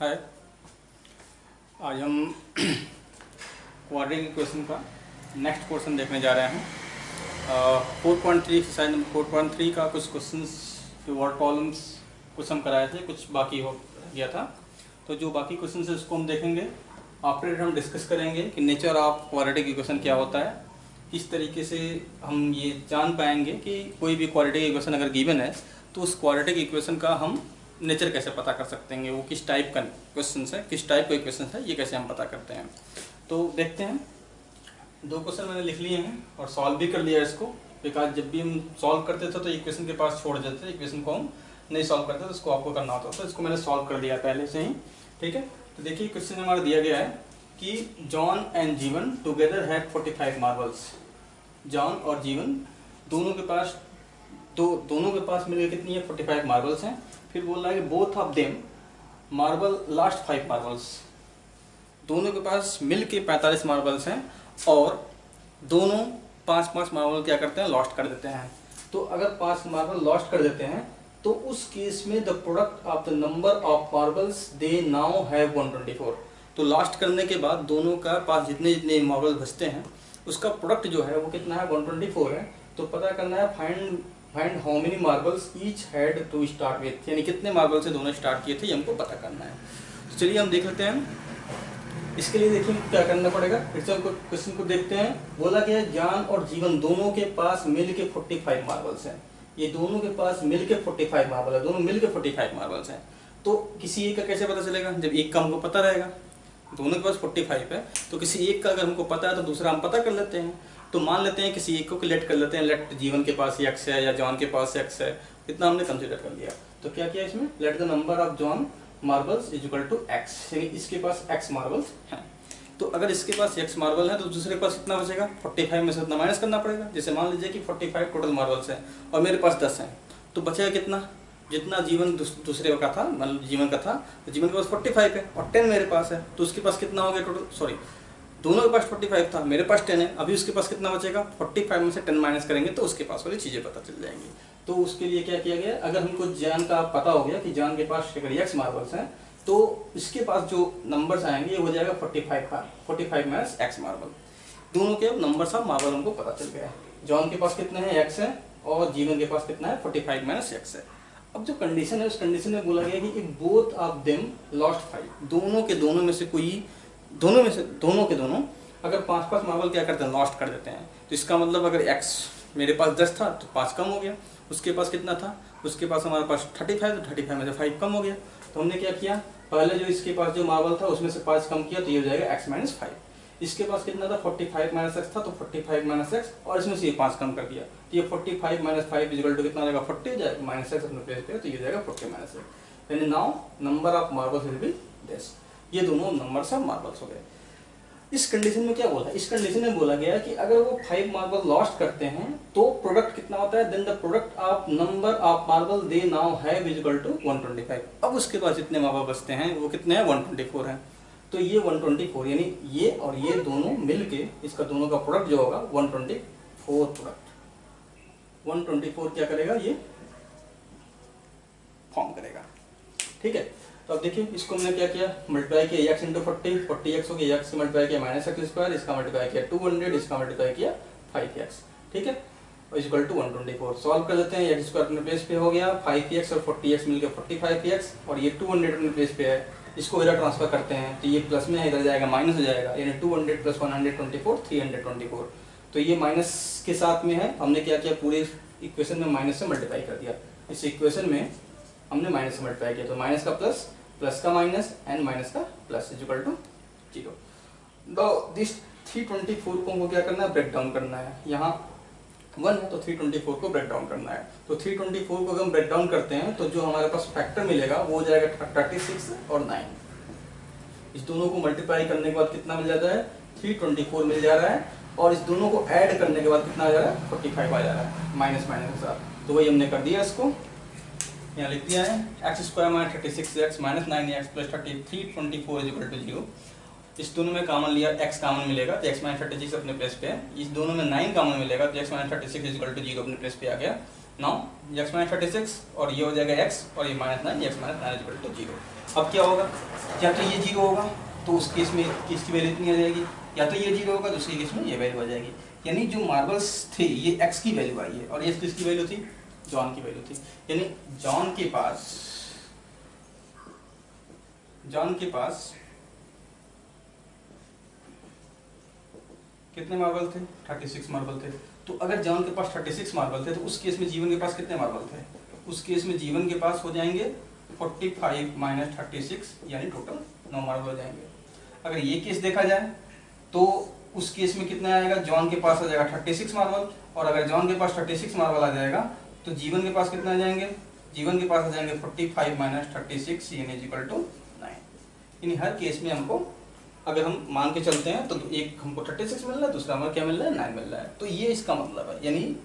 है। आज हम क्वाड्रेटिक इक्वेशन का नेक्स्ट क्वेश्चन देखने जा रहे हैं। 4.3 एक्सरसाइज नंबर 4.3 का कुछ क्वेश्चंस जो वर्ड प्रॉब्लम्स कुछ हम कराए थे, कुछ बाकी हो गया था। तो जो बाकी क्वेश्चंस है उसको हम देखेंगे। आफ्टर हम डिस्कस करेंगे कि नेचर ऑफ क्वाड्रेटिक इक्वेशन क्या होता है, किस तरीके से हम ये जान पाएंगे कि कोई भी क्वाड्रेटिक इक्वेशन अगर गिवन है तो उस क्वाड्रेटिक इक्वेशन का हम नेचर कैसे पता कर सकते हैं, वो किस टाइप का क्वेश्चन है, किस टाइप का इक्वेशन है, ये कैसे हम पता करते हैं। तो देखते हैं। दो क्वेश्चन मैंने लिख लिए हैं और सॉल्व भी कर लिया इसको, बिकॉज जब भी हम सॉल्व करते थे तो इक्वेशन के पास छोड़ देते थे, इक्वेशन को हम नहीं सॉल्व करते तो इसको आपको करना होता था। इसको मैंने सॉल्व कर दिया पहले से ही, ठीक है। तो देखिए क्वेश्चन हमारा दिया गया है कि जॉन एंड जीवन टुगेदर हैड 45 मार्बल्स। जॉन और जीवन दोनों के पास मिलकर कितनी है, 45 मार्बल्स हैं। फिर बोल रहा है कि both of them marble last 5 marbles. दोनों के पास मिल के 45 मार्बल्स हैं और दोनों 5-5 मार्बल क्या करते हैं, लॉस्ट कर देते हैं। तो अगर 5 मार्बल लॉस्ट कर देते हैं तो उस केस में the product of the number of marbles they now have 124। तो लॉस्ट करने के बाद दोनों का पास जितने जितने मार्बल बचते हैं उसका प्रोडक्ट जो है वो कितना है, 124 है। तो पता करना है find how many marbles each had to start with, यानी कितने मार्बल से दोनों स्टार्ट किए थे, ये हमको पता करना है। तो चलिए हम देख लेते हैं। इसके लिए देखिए क्या करना पड़ेगा, फिर से हमको क्वेश्चन को देखते हैं। बोला गया जॉन और जीवन दोनों के पास मिल के 45 मार्बल्स हैं। ये दोनों के पास मिल के 45 मार्बल है, दोनों मिल के 45 मार्बल्स हैं। तो किसी एक का कैसे पता चलेगा, जब एक का हमको पता रहेगा, दोनों के पास 45 है, तो किसी एक का अगर हमको पता है तो दूसरा हम पता कर लेते हैं। तो मान लेते हैं किसी एक को लेट कर लेते हैं, लेट जीवन के पास x है या जॉन के पास x है, इतना हमने कंसीडर कर लिया। तो क्या किया इसमें, let the number of John marbles is equal to x, यानी इसके पास x मार्बल्स हैं। तो अगर इसके पास x मार्बल है तो दूसरे के पास कितना बचेगा, 45 में से उतना माइनस करना पड़ेगा। जैसे मान लीजिए कि 45 टोटल मार्बल्स हैं और मेरे पास 10 हैं, तो बचेगा कितना, जितना जीवन दूसरे का था, मतलब जीवन का था, तो जीवन के पास 45 है और 10 मेरे पास है, तो उसके पास कितना हो गया टोटल, सॉरी दोनों के पास 45 था, मेरे पास 10 है, अभी उसके पास कितना बचेगा, 45 में से 10 माइनस करेंगे तो उसके पास वाली चीज़ें पता चल जाएंगी। तो उसके लिए क्या किया गया, अगर हमको जान का पता हो गया कि जान के पास अगर x मार्बल्स हैं तो इसके पास जो नंबर्स आएंगे ये हो जाएगा 45 माइनस x मार्बल। दोनों के नंबर्स ऑफ मार्बल हमको पता चल गया। जॉन के पास कितने हैं, x है, और जीवन के पास कितना है, 45 माइनस x है। अब जो कंडीशन है उस कंडीशन में बोला गया कि बोथ ऑफ देम लॉस्ट 5, दोनों के दोनों में से कोई, दोनों के दोनों अगर 5-5 मार्बल क्या करते हैं, लॉस्ट कर देते हैं। तो इसका मतलब अगर x मेरे पास 10 था तो 5 कम हो गया, उसके पास कितना था, उसके पास हमारे पास 35, तो 35 में से 5 कम हो गया। तो हमने क्या किया, पहले जो इसके पास जो मार्बल था उसमें से 5 कम किया तो ये हो जाएगा x माइनस 5। इसके पास कितना था, 45 माइनस x था, तो 45 माइनस x और इसमें से ये 5 कम कर दिया, तो ये 45 माइनस 5 इक्वल टू कितना हो जाएगा, 40 हो जाएगा, माइनस x अपने प्लेस पे, तो ये हो जाएगा 40 माइनस x। यानी now number of marbles will be this. ये दोनों नंबर्स ऑफ मार्बल्स हो गए। इस कंडीशन में क्या बोला, इस कंडीशन में बोला गया कि अगर वो 5 मार्बल लॉस्ट करते हैं तो प्रोडक्ट कितना होता है, then the product of number of marble they now have is equal to 125। अब उसके पास जितने मार्बल बचते हैं वो कितने हैं, 124 हैं। तो ये 124 यानी ये और ये दोनों मिलके इसका दोनों का प्रोडक्ट जो होगा 124 प्रोडक्ट 124 क्या करेगा, ये फॉर्म करेगा, ठीक है। तो अब देखिए इसको हमने क्या किया, मल्टीप्लाई किया x इंटू 40x हो गया, x मल्टीप्लाई किया माइनस एक्स स्क्वायर, इसका मल्टीप्लाई किया 200, इसका मल्टीप्लाई किया 5x, ठीक है, और इक्वल टू 124। सॉल्व कर लेते हैं, x स्क्वायर अपने प्लेस पे हो गया, 5x और 40x मिलकर 45x, और ये 200 अपने प्लेस पे है, इसको इधर ट्रांसफर करते हैं तो ये प्लस में इधर जाएगा, माइनस हो जाएगा, यानी 200 प्लस 124 324। तो ये माइनस के साथ में है, हमने क्या किया, पूरे इक्वेशन में माइनस से मल्टीप्लाई कर दिया। इस इक्वेशन में हमने माइनस से मल्टीप्लाई किया, तो माइनस का प्लस, प्लस का माइनस एंड माइनस का plus is equal to 0। This 324 को हमको क्या करना है, ब्रेक डाउन करना है। यहाँ 1 है तो 324 को ब्रेक डाउन करना है। तो 324 को अगर हम ब्रेक डाउन करते हैं तो जो हमारे पास फैक्टर मिलेगा वो हो जाएगा 36 और 9। इस दोनों को मल्टीप्लाई करने के बाद कितना मिल जाता है, 324 मिल जा रहा है, और इस दोनों को ऐड करने के बाद कितना आ जा रहा है, 45 आ जा रहा है, माइनस माइनस के साथ। तो वही हमने कर दिया, इसको यहाँ लिख दिया है, x square minus 36x minus 9x plus 324 is equal to 0। इस दोनों में कॉमन लिया, x कॉमन मिलेगा तो x माइनस 36 अपने प्लेस पे है, इस दोनों में 9 कॉमन मिलेगा तो x minus 36 is equal to 0 अपने प्लेस पे आ गया। नाउ एक्स माइनस 36 और ये हो जाएगा एक्स और ये minus 9, x minus 9 equal to 0। अब क्या होगा, या तो ये 0 होगा तो उस केस में किसकी वैल्यू इतनी आ जाएगी, या तो ये 0 होगा तो उसके केस में ये वैल्यू आ जाएगी। यानी जो मार्बल्स थे ये एक्स की वैल्यू आई है और ये किसकी वैल्यू थी, जॉन की वैल्यू थी। यानी जॉन के पास कितने मार्बल थे, 36 मार्बल थे। तो अगर जॉन के पास 36 मार्बल थे तो उस केस में जीवन के पास कितने मार्बल थे, उस केस में जीवन के पास हो जाएंगे 45 माइनस 36 यानी टोटल 9 मार्बल हो जाएंगे। अगर ये केस देखा जाए तो उस केस में कितना आएगा, जॉन के पास आ जाएगा 36 मार्बल और अगर जॉन के पास 36 मार्बल आ जाएगा तो जीवन के पास कितना आ जाएंगे, जीवन के पास आ जाएंगे 45 माइनस 36 यानी इक्वल टू 9। यानी हर केस में हमको अगर हम मान के चलते हैं तो एक हमको 36 मिल रहा है, दूसरा हमारा क्या मिल रहा है, 9 मिल रहा है। तो ये इसका मतलब है, यानी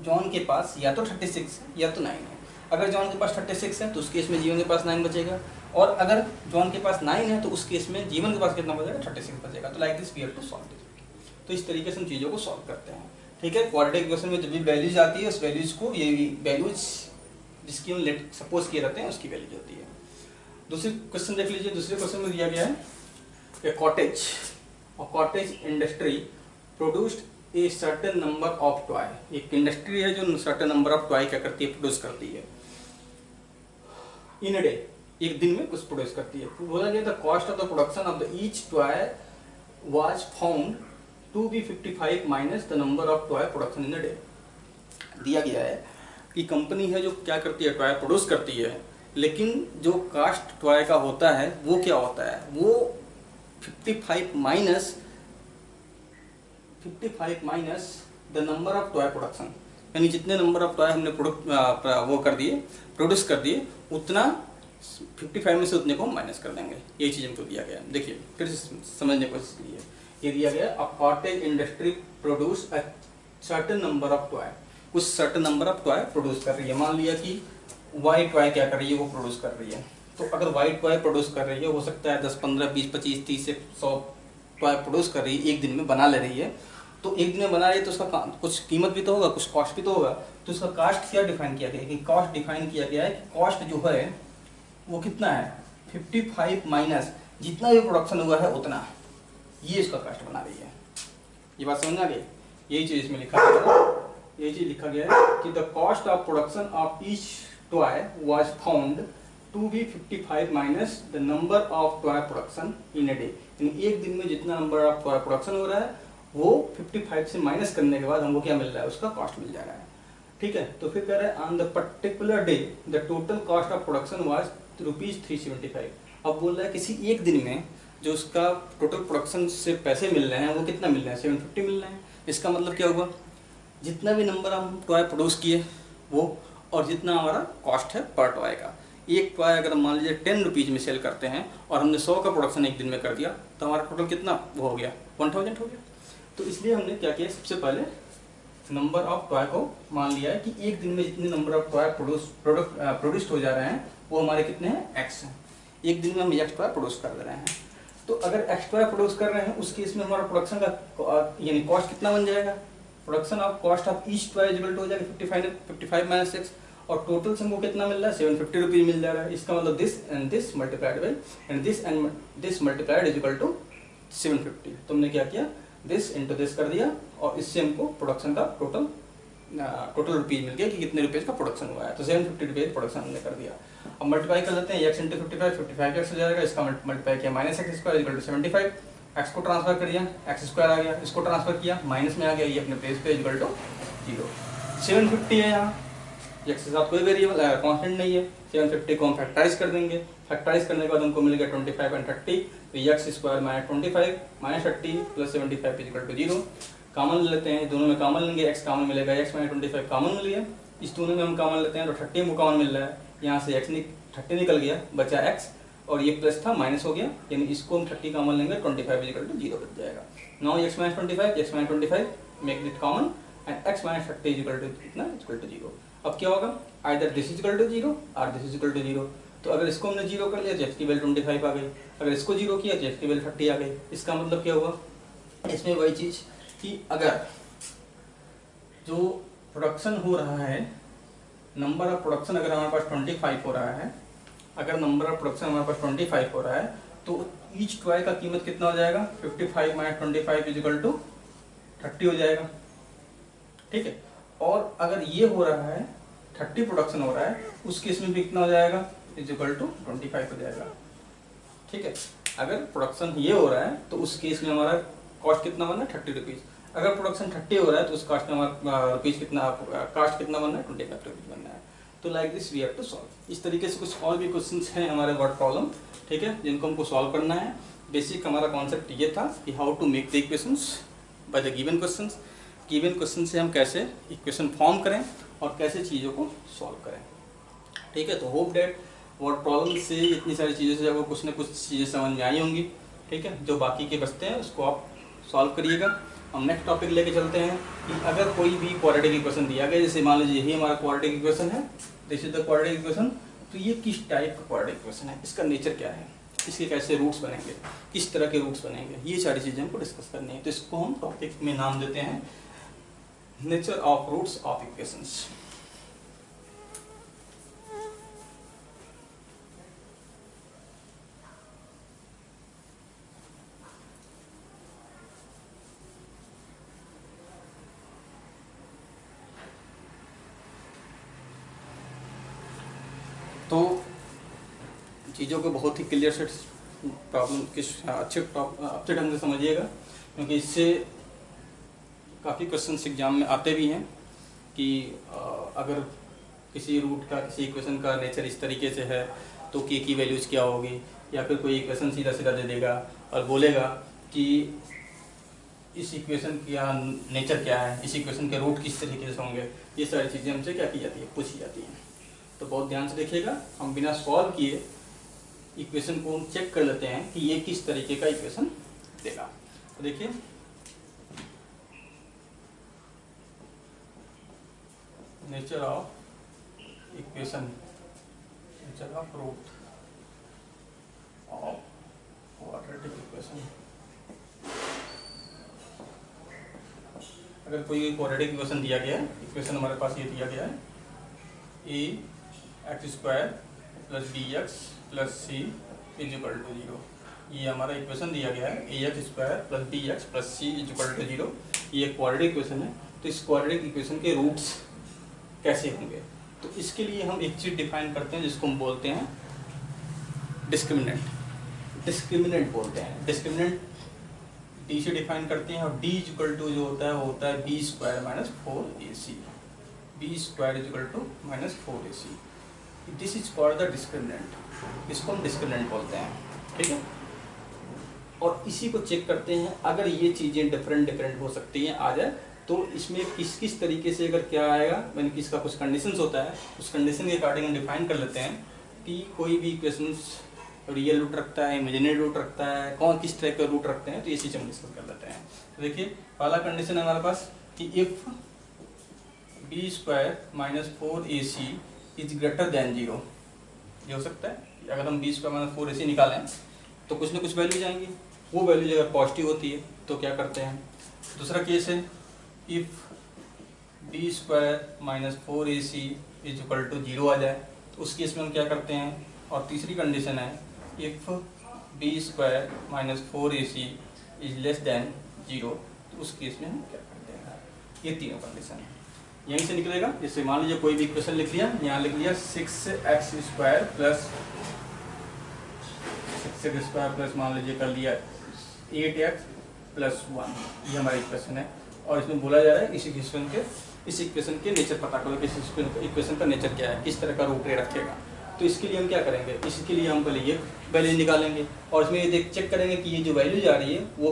जॉन के पास या तो 36 है या तो 9 है। अगर जॉन के पास 36 है तो उस केस में जीवन के पास 9 बचेगा और अगर जॉन के पास 9 है तो उस केस में जीवन के पास कितना बचेगा, 36 बचेगा। तो like this we have to solve this. तो इस तरीके से हम चीज़ों को सॉल्व करते हैं। ठीक है, क्वाड्रेटिक इक्वेशन में जब भी वैल्यूज आती है उस वैल्यूज को, ये वैल्यूज जिसकी हम लेट सपोज किए रहते हैं उसकी वैल्यूज होती है। दूसरे क्वेश्चन देख लीजिए। दूसरे क्वेश्चन में दिया गया है A cottage industry produced a certain number of toy। एक इंडस्ट्री है जो certain number of toy क्या करती है, प्रोड्यूस करती है in a day, एक दिन में कुछ प्रोड्यूस करती है। बोला गया था cost of the production of the each toy was found to be 55 minus the number of toy production in a day. दिया गया है कि कंपनी है जो क्या करती है, टॉय प्रोड्यूस करती है, लेकिन जो कास्ट टॉय का होता है वो क्या होता है, वो 55 minus the number of toy production, यानी जितने नंबर ऑफ टॉय हमने प्रोड्यूस कर दिए उतना 55 में से उतने को हम माइनस कर देंगे। यही चीज़ हमको दिया गया है। देखिए फिर से समझने की कोशिश कीजिए। ये दिया गया a cottage industry produce a certain number of toy, कुछ certain number of toy produce कर रही है। मान लिया कि वाई टॉय क्या कर रही है, वो प्रोड्यूस कर रही है। तो अगर वाइट टॉय प्रोड्यूस कर रही है, हो सकता है 10, 15, 20, 25, 30 से 100 टॉय प्रोड्यूस कर रही है, एक दिन में बना ले रही है। तो एक दिन में बना रही है तो उसका कुछ कीमत भी तो होगा, कुछ कॉस्ट भी तो होगा। तो उसका कॉस्ट क्या डिफाइन किया गया है कि कॉस्ट डिफाइन किया गया है कि कॉस्ट जो है वो कितना है, 55 माइनस जितना भी प्रोडक्शन हुआ है उतना, ये इसका कॉस्ट बना रही है। ये बात समझ आ गई। यही चीज़ इसमें लिखा गया है, यही चीज़ लिखा गया है कि the cost of production of each toy was found to be 55 minus the number of toy production in a day. यानी एक दिन में जितना नंबर ऑफ टॉय प्रोडक्शन हो रहा है वो 55 से माइनस करने के बाद हमको क्या मिल रहा है, उसका कॉस्ट मिल जा रहा है। ठीक है, तो फिर कह रहे हैं on the particular day the total cost of production was ₹375। अब बोल रहा है किसी एक दिन में जो उसका टोटल प्रोडक्शन से पैसे मिल रहे हैं वो कितना मिल रहे हैं, 750 मिल रहे हैं। इसका मतलब क्या हुआ, जितना भी नंबर हम टॉय प्रोड्यूस किए वो और जितना हमारा कॉस्ट है पर टॉय का। एक टॉय अगर मान लीजिए 10 रुपीज़ में सेल करते हैं और हमने 100 का प्रोडक्शन एक दिन में कर दिया तो हमारा टोटल कितना वो हो गया, 1000 हो गया। तो इसलिए हमने क्या किया, सबसे पहले नंबर ऑफ टॉय को मान लिया है कि एक दिन में जितने नंबर ऑफ टॉय प्रोड्यूस्ड हो जा रहे हैं वो हमारे कितने हैं, एक्स हैं। एक दिन में हम एक्स टॉय प्रोड्यूस कर दे रहे हैं। तो अगर एक्स टॉय प्रोड्यूस कर रहे हैं उस केस में हमारा प्रोडक्शन का यानी कॉस्ट कितना बन जाएगा, production of cost of each toy equal to हो जाएगा 55 माइनस एक्स और टोटल से हमको कितना मिल रहा है, 750 रुपीज मिल जा रहा है। इसका मतलब this and this multiplied by and this multiplied is equal to 750। तुमने क्या किया, दिस इंटू दिस कर दिया और इससे हमको प्रोडक्शन का टोटल रुपीज मिल गया कि कितने रुपीज का प्रोडक्शन हुआ है। तो 750 रुपीज प्रोडक्शन हमने कर दिया। अब मल्टीप्लाई कर लेते हैं, एक्स इंटू 55 एक्स हो जाएगा। इसका मल्टीप्लाई किया minus x square equal to 75, x को ट्रांसफर कर दिया, एक्स स्क्वायर आ गया, इसको ट्रांसफर किया माइनस में आ गया, ये अपने प्लेस पे इक्वल टू 0। 750 है यहाँ, एक्स के साथ कोई वेरिएबल कांस्टेंट नहीं है। 750 को हम फैक्टराइज कर देंगे, फैक्टराइज करने के बाद हमको मिलेगा 25 एंड 30। तो x square minus 25 minus 30 plus 75 equal to 0। Common ले लेते हैं, दोनों में कॉमन लेंगे, एक्स कॉमन मिलेगा, एक्स माइनस 25 कॉमन मिल गया। इस दोनों में हम कॉमन लेते हैं तो 30 हमको कॉमन मिल रहा है। यहाँ से एक्स 30 निकल गया, बचा एक्स और ये प्लस था माइनस हो गया, यानी इसको हम 30 कॉमन लेंगे, 25 इक्वल टू 0 बच जाएगा। Now x minus 25 make it common and x minus 30 equal to कितना, इक्वल टू 0। अब क्या होगा, either this is equal to 0 और दिस इज इक्वल टू 0। तो अगर इसको हमने 0 कर लिया तो एक्स की वैल्यू 25 आ गई, अगर इसको 0 किया तो एक्स की वैल्यू 30 आ गई। इसका मतलब क्या हुआ, इसमें वही चीज कि अगर जो प्रोडक्शन हो रहा है नंबर ऑफ प्रोडक्शन अगर हमारे पास 25 हो रहा है, अगर नंबर ऑफ प्रोडक्शन हमारे पास 25 हो रहा है तो ईच टॉय का कीमत कितना हो जाएगा, 55 माइनस 25 इजिकल टू 30 हो जाएगा, ठीक है। और अगर ये हो रहा है 30 प्रोडक्शन हो रहा है, उस केस में भी कितना हो जाएगा, इजिकल टू 25 हो जाएगा, ठीक है। अगर प्रोडक्शन ये हो रहा है तो उस केस में हमारा कॉस्ट कितना बनना है, 30 रुपीज़। अगर प्रोडक्शन 30 हो रहा है तो उस कॉस्ट में हमारा रुपीज़ कितना, कॉस्ट कितना बनना है, 25 रुपीज़ बनना है। तो like this we have to solve. इस तरीके से कुछ और भी क्वेश्चंस हैं हमारे वर्ड प्रॉब्लम, ठीक है, जिनको हमको सॉल्व करना है। बेसिक हमारा कॉन्सेप्ट ये था कि how to make the equations by the given questions. Given question से हम कैसे इक्वेशन फॉर्म करें और कैसे चीज़ों को सॉल्व करें, ठीक है। तो होप डेट वर्ड प्रॉब्लम से इतनी सारी चीज़ों से आपको कुछ ना कुछ चीज़ें समझ में आई होंगी, ठीक है। जो बाकी के बचते हैं उसको आप सॉल्व करिएगा। हम नेक्स्ट टॉपिक लेके चलते हैं कि अगर कोई भी क्वाड्रेटिक इक्वेशन दिया गया, जैसे मान लीजिए यही हमारा क्वाड्रेटिक इक्वेशन है, this is the quadratic equation, तो ये किस टाइप का क्वाड्रेटिक इक्वेशन है, इसका नेचर क्या है, इसके कैसे रूट्स बनेंगे, किस तरह के रूट्स बनेंगे, ये सारी चीज़ें हमको डिस्कस करनी है। तो इसको हम टॉपिक में नाम देते हैं nature of roots of equations. तो चीज़ों को बहुत ही क्लियर से प्रॉब्लम किस अच्छे ढंग से समझिएगा, क्योंकि इससे काफ़ी क्वेश्चंस एग्जाम में आते भी हैं कि अगर किसी रूट का, किसी इक्वेशन का नेचर इस तरीके से है तो के की वैल्यूज़ क्या होगी, या फिर कोई इक्वेशन सीधा सीधा दे देगा और बोलेगा कि इस इक्वेशन का नेचर क्या है, इस इक्वेशन के रूट किस तरीके से होंगे, ये सारी चीज़ें हमसे क्या की जाती है, पूछी जाती हैं। तो बहुत ध्यान से देखिएगा। हम बिना सॉल्व किए इक्वेशन को हम चेक कर लेते हैं कि ये किस तरीके का इक्वेशन देगा। तो देखिए nature of equation, nature of root of quadratic equation. अगर कोई क्वाड्रेटिक इक्वेशन दिया गया है, इक्वेशन हमारे पास ये दिया गया है, A X square plus B X plus C is equal to 0, ये हमारा इक्वेशन दिया गया है, A X square plus B X plus C is equal to 0, ये क्वाड्रेटिक इक्वेशन है। तो इस क्वाड्रेटिक इक्वेशन के रूट्स कैसे होंगे, तो इसके लिए हम एक चीज़ डिफाइन करते हैं जिसको हम बोलते हैं डिस्क्रिमिनेंट। डिस्क्रिमिनेंट बोलते हैं, डिस्क्रिमिनेंट डी से डिफाइन करते हैं, और डी इज इक्वल टू जो होता है वो होता है b square minus 4ac, b square is equal to minus 4ac। This is called the discriminant, इसको हम डिस्क्रिमिनेंट बोलते हैं, ठीक है। और इसी को चेक करते हैं, अगर ये चीज़ें डिफरेंट हो सकती हैं आ जाए, तो इसमें किस किस तरीके से अगर क्या आएगा, मैंने कि इसका कुछ कंडीशंस होता है, उस कंडीशन के अकॉर्डिंग हम डिफाइन कर लेते हैं कि कोई भी इक्वेशंस रियल रूट रखता है, इमेजिनरी रूट रखता है, कौन किस तरह का रूट रखते हैं, तो ये चीज़ हम डिस्कस कर लेते हैं। तो देखिए पहला कंडीशन है हमारे पास कि if b square minus 4ac is greater than 0, ये हो सकता है कि अगर हम बी स्क्वायर माइनस 4ac निकालें तो कुछ ना कुछ वैल्यू जाएंगी, वो वैल्यू अगर पॉजिटिव होती है तो क्या करते हैं। दूसरा केस है if b square minus 4ac is equal to 0 आ जाए, तो उस केस में हम क्या करते हैं। और तीसरी कंडीशन है if b square minus 4ac is less than 0, तो उस केस में हम क्या करते हैं। ये तीनों कंडीशन है, यहीं से निकलेगा। जैसे मान लीजिए कोई भी इक्वेशन लिख लिया, यहाँ लिख लिया 6x square plus 6x square plus मान लीजिए कर लिया 8x प्लस 1, ये हमारा इक्वेशन है। और इसमें बोला जा रहा है इस इक्वेशन के नेचर पता करो कि इस इक्वेशन का नेचर क्या है, किस तरह का रूट रखेगा। तो इसके लिए हम क्या करेंगे, इसके लिए हम पहले ये वैल्यू निकालेंगे और इसमें ये चेक करेंगे कि ये जो वैल्यू जा रही है वो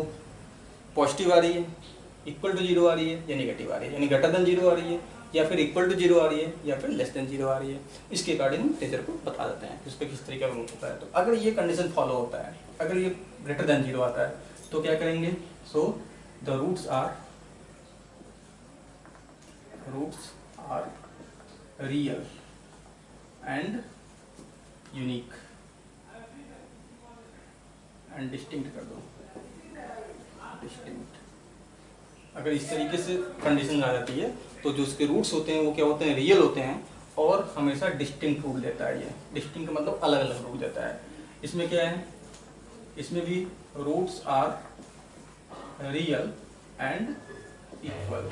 पॉजिटिव आ रही है, इक्वल टू 0 आ रही है, या नेगेटिव आ रही है, यानी ग्रेटर देन 0 आ रही है, या फिर इक्वल टू 0 आ रही है, या फिर लेस देन 0 आ रही है। इसके अकॉर्डिंग हम नेचर को बता देते हैं उसका किस तरीके का रूट होता है। तो अगर ये कंडीशन फॉलो होता है, अगर ये ग्रेटर देन 0 आता है तो क्या करेंगे। So the roots are real and unique and distinct कर दो, डिस्टिंक्ट। अगर इस तरीके से कंडीशन आ जाती है तो जो उसके रूट्स होते हैं वो क्या होते हैं, रियल होते हैं, और हमेशा डिस्टिंक्ट रूट देता है। ये डिस्टिंक्ट का मतलब अलग अलग रूट देता है। इसमें क्या है, इसमें भी roots are real and equal.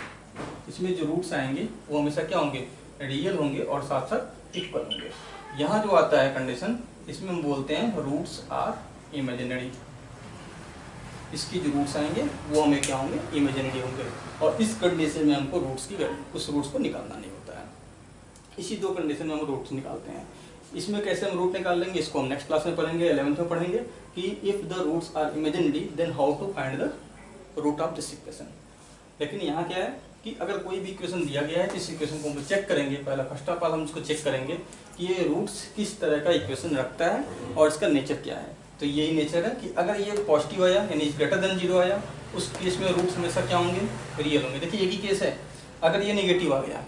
इसमें जो रूट्स आएंगे वो हमेशा क्या होंगे, रियल होंगे और साथ साथ इक्वल होंगे। यहाँ जो आता है कंडीशन, इसमें हम बोलते हैं रूट्स आर इमेजिनरी। इसकी जो रूट्स आएंगे वो हमें क्या होंगे, इमेजिनरी होंगे। और इस कंडीशन में हमको रूट्स की उस रूट्स को निकालना नहीं होता है। इसी दो कंडीशन में हम रूट्स निकालते हैं। इसमें कैसे हम रूट निकाल लेंगे, इसको हम नेक्स्ट क्लास में पढ़ेंगे, 11th में पढ़ेंगे कि if the roots are imaginary then how to find the root of this equation. लेकिन यहाँ क्या है कि अगर कोई भी इक्वेशन दिया गया है, इस इक्वेशन को हम चेक करेंगे। पहला फर्स्ट ऑफ ऑल हम इसको चेक करेंगे कि ये रूट्स किस तरह का इक्वेशन रखता है और इसका नेचर क्या है। तो यही नेचर है कि अगर ये पॉजिटिव आया यानी ग्रेटर देन 0 आया, उस केस में रूट्स हमेशा क्या होंगे, रियल होंगे। देखिए एक ही केस है, अगर ये नेगेटिव आ गया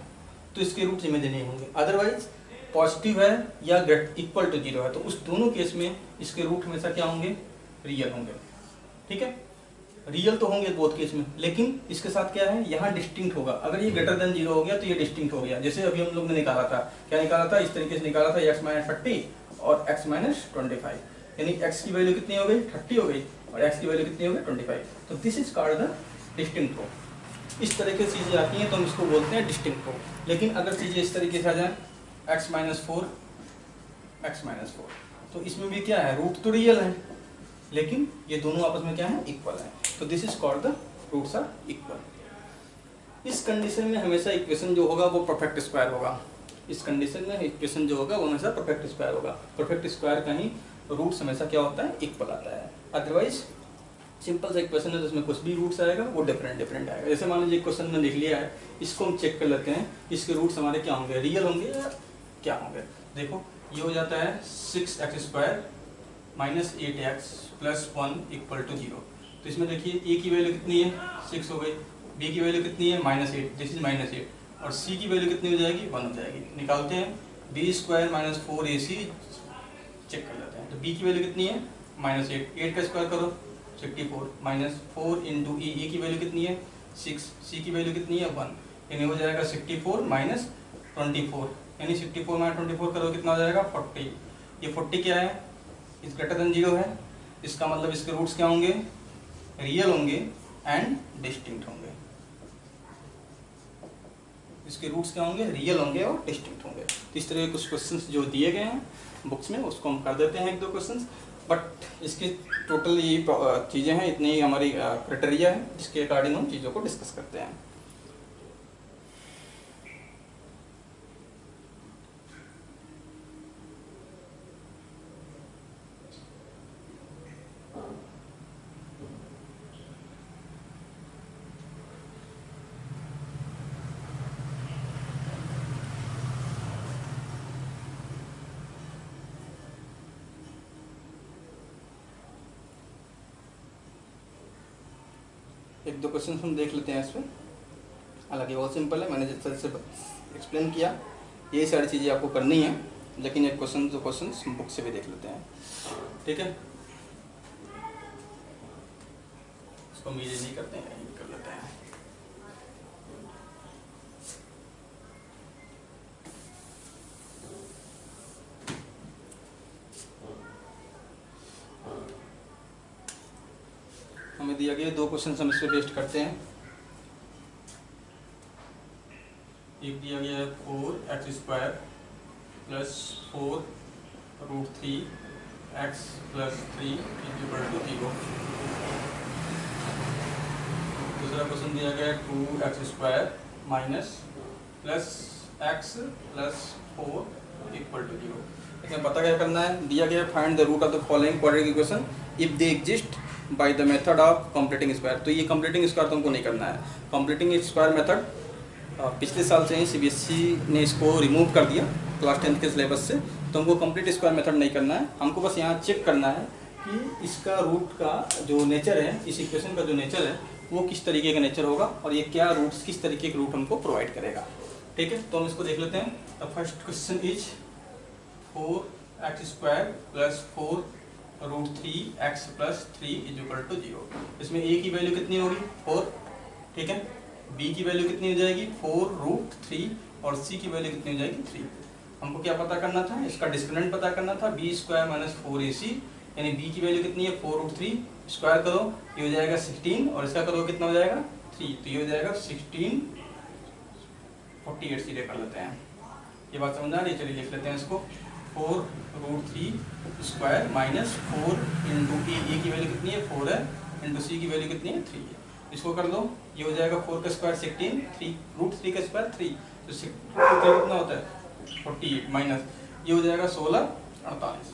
तो इसके रूट्स इमेजिनरी होंगे। अदरवाइज पॉजिटिव है या इक्वल टू 0 है तो उस दोनों केस में इसके रूट हमेशा क्या होंगे, रियल होंगे। ठीक है, रियल तो होंगे बोथ केस में, लेकिन इसके साथ क्या है, यहाँ डिस्टिंक्ट होगा। अगर ये ग्रेटर देन 0 हो गया तो ये डिस्टिंक्ट हो गया। जैसे अभी हम लोग ने निकाला था, क्या निकाला था, इस तरीके से निकाला था x - 30 और x - 25, यानी x की वैल्यू कितनी हो गई, 30 हो गई और x की वैल्यू कितनी हो गई, 25। तो this is called the distinct root. इस तरह की चीजें आती हैं तो हम इसको बोलते हैं डिस्टिंक्ट रो। लेकिन अगर चीजें इस तरीके से आ जाए x - 4 तो इसमें भी क्या है, रूट तो रियल है लेकिन ये दोनों आपस में क्या है, इक्वल है। तो this is called the roots are equal. इस कंडीशन में हमेशा इक्वेशन जो होगा वो परफेक्ट स्क्वायर होगा। इस कंडीशन में इक्वेशन जो होगा वो हमेशा परफेक्ट स्क्वायर होगा। परफेक्ट स्क्वायर का ही रूट्स हमेशा क्या होता है, इक्वल आता है। अदरवाइज सिंपल सा इक्वेशन है जिसमें कुछ भी रूट्स आएगा वो डिफरेंट आएगा। जैसे मान लीजिए क्वेश्चन में लिख लिया है, इसको हम चेक कर लेते हैं इसके रूट्स हमारे क्या होंगे, रियल होंगे या क्या होंगे। देखो ये हो जाता है 6x² - 8x + 1 = 0। तो इसमें देखिए a की वैल्यू कितनी है, 6 हो गई, b की वैल्यू कितनी है, -8, दिस इज -8, और c की वैल्यू कितनी हो जाएगी, 1 हो जाएगी। निकालते हैं b² - 4ac, चेक कर लेते हैं। तो b की वैल्यू कितनी है, -8, 8 का स्क्वायर करो 64, -4 × e की वैल्यू कितनी है, 6, c की वैल्यू कितनी है, 1, यानी हो जाएगा 64 - 24, यानी 64 - 24 करो कितना हो जाएगा, 40। ये 40 क्या है, इस ग्रेटर देन 0 है, इसका मतलब इसके रूट्स क्या होंगे, रियल होंगे एंड डिस्टिंक्ट होंगे। इसके रूट्स क्या होंगे, रियल होंगे और डिस्टिंक्ट होंगे। तो इस तरह के कुछ क्वेश्चंस जो दिए गए हैं बुक्स में उसको हम कर देते हैं 1-2 क्वेश्चंस। बट इसकी टोटल ये चीज़ें हैं, इतनी हमारी क्राइटेरिया है जिसके अकॉर्डिंग हम चीज़ों को डिस्कस करते हैं। एक दो क्वेश्चन हम देख लेते हैं इसमें। हालांकि बहुत सिंपल है, मैंने जिस तरह से एक्सप्लेन किया यही सारी चीज़ें आपको करनी है, लेकिन एक क्वेश्चन बुक से भी देख लेते हैं। ठीक है, इसको हम इरेज नहीं करते हैं, यही कर लेते हैं। हमें दिया गया 2 क्वेश्चन हम इससे टेस्ट करते हैं। एक दिया गया है 4x² + 4√3x + 3 = 0। दूसरा क्वेश्चन दिया गया है 2x² - +x + 4 = 0। इसमें पता क्या करना है, दिया गया find the root of the following quadratic equation if they exist by the method of completing square. तो ये कंप्लीटिंग स्क्वायर तुमको नहीं करना है। कंप्लीटिंग स्क्वायर मेथड पिछले साल से ही CBSE ने इसको रिमूव कर दिया क्लास 10th के सिलेबस से। तो हमको कंप्लीट स्क्वायर मेथड नहीं करना है, हमको बस यहाँ चेक करना है कि इसका रूट का जो नेचर है, इस इक्वेशन का जो नेचर है वो किस तरीके का नेचर होगा और ये क्या रूट्स, किस तरीके के रूट हमको प्रोवाइड करेगा। ठीक है, तो हम इसको देख लेते हैं। The first question is 4x² + 4√3x + 3 = 0। इसमें a की वैल्यू कितनी होगी, 4। ठीक है, b की वैल्यू कितनी हो जाएगी, 4√3 और सी की वैल्यू कितनी हो जाएगी 3। हमको क्या पता करना था, इसका डिस्क्रिमिनेंट पता करना था, बी स्क्वायर माइनस 4ac, यानी बी की वैल्यू कितनी है 4√3, स्क्वायर करो ये हो जाएगा 16 और इसका करो कितना हो जाएगा 3, तो ये हो जाएगा 16 48 सीधे कर लेते हैं। ये बात समझ आ रही है, चलिए लिख लेते हैं इसको 4√3 स्क्वायर माइनस 4 इंटू ए की वैल्यू कितनी है 4 है, इंटू सी की वैल्यू कितनी है 3 है। इसको कर दो, ये हो जाएगा 4 का स्क्वायर 16, 3√3 का स्क्वायर 3, तो 3 कितना होता है 48 माइनस ये हो जाएगा 16 48,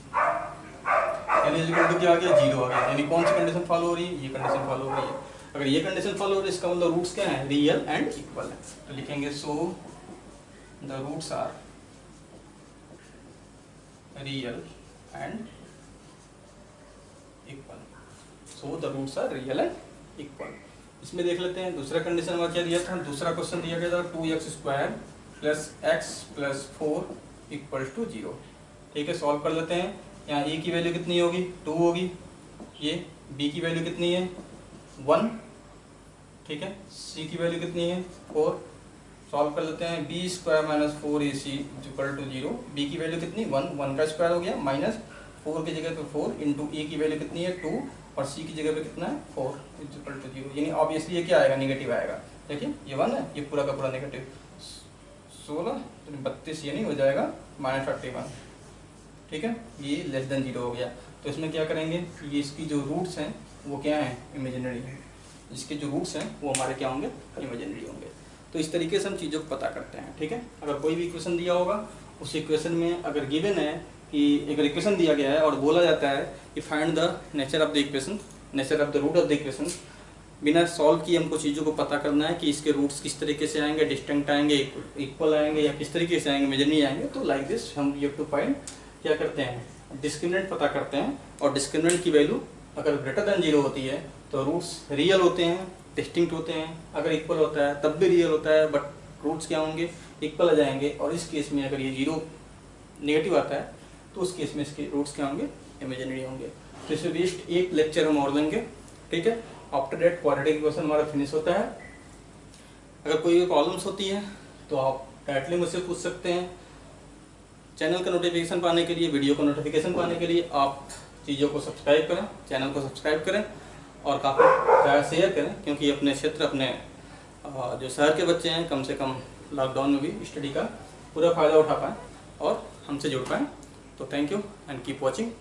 यानी इक्वल टू क्या आ गया 0 आ गया। यानी कौन सी कंडीशन फॉलो हो रही है, ये कंडीशन फॉलो हो रही है। अगर ये कंडीशन फॉलो हो रही है इसका मतलब रूट्स क्या है रियल एंड इक्वल है, तो लिखेंगे so the roots are real and equal, so the roots are real and equal. इसमें देख लेते हैं दूसरा कंडीशन हमारा क्या दिया था, दूसरा क्वेश्चन दिया गया था 2x square plus x plus 4 equal to 0। ठीक है, सॉल्व कर लेते हैं। यहाँ a की वैल्यू कितनी होगी 2 होगी, ये b की वैल्यू कितनी है 1, ठीक है, c की वैल्यू कितनी है 4। सॉल्व कर लेते हैं, b square minus 4ac equal to 0, b की वैल्यू कितनी 1, 1 का स्क्वायर हो गया माइनस 4 की जगह पे 4 इंटू a की वैल्यू कितनी है 2 और c की जगह पे कितना है 4 इक्वल टू 0, यानी ऑब्वियसली ये क्या आएगा नेगेटिव आएगा। देखिए ये 1 है, ये पूरा का पूरा नेगेटिव 16 32 यानी हो जाएगा -31। ठीक है, ये लेस देन 0 हो गया। तो इसमें क्या करेंगे, ये इसकी जो रूट्स हैं वो क्या हैं इमेजिनरी हैं, इसके जो रूट्स हैं वो हमारे क्या होंगे इमेजिनरी होंगे। तो इस तरीके से हम चीज़ों को पता करते हैं। ठीक है, अगर कोई भी इक्वेशन दिया होगा उस इक्वेशन में अगर गिवन है कि एक इक्वेशन दिया गया है और बोला जाता है कि find the nature of the equation, nature of the root of the equation, बिना सॉल्व किए हमको चीज़ों को पता करना है कि इसके रूट्स किस तरीके से आएंगे, डिस्टिंक्ट आएंगे, इक्वल आएंगे या किस तरीके से आएंगे, इमेजिनरी आएंगे। तो लाइक दिस हम यू हैव टू फाइंड क्या करते हैं डिस्क्रिमिनेंट पता करते हैं, और डिस्क्रिमिनेंट की वैल्यू अगर ग्रेटर देन 0 होती है तो रूट्स रियल होते हैं, डिस्टिंक्ट होते हैं, अगर इक्वल होता है तब भी रियल होता है बट रूट्स क्या होंगे इक्वल आ जाएंगे, और इस केस में अगर ये 0 नेगेटिव आता है तो उस केस में इसके रूट्स क्या होंगे इमेजिनरी होंगे। तो इसमें बेस्ट एक लेक्चर हम और देंगे। ठीक है, आफ्टर डेट क्वाड्रेटिक इक्वेशन हमारा फिनिश होता है। अगर कोई भी प्रॉब्लम्स होती है तो आप डायरेक्टली मुझसे पूछ सकते हैं। चैनल का नोटिफिकेशन पाने के लिए, वीडियो का नोटिफिकेशन पाने के लिए आप चीज़ों को सब्सक्राइब करें, चैनल को सब्सक्राइब करें और काफ़ी ज़्यादा शेयर करें, क्योंकि अपने क्षेत्र अपने जो शहर के बच्चे हैं कम से कम लॉकडाउन में भी स्टडी का पूरा फ़ायदा उठा पाएँ और हमसे जुड़ पाएँ। तो thank you and keep watching.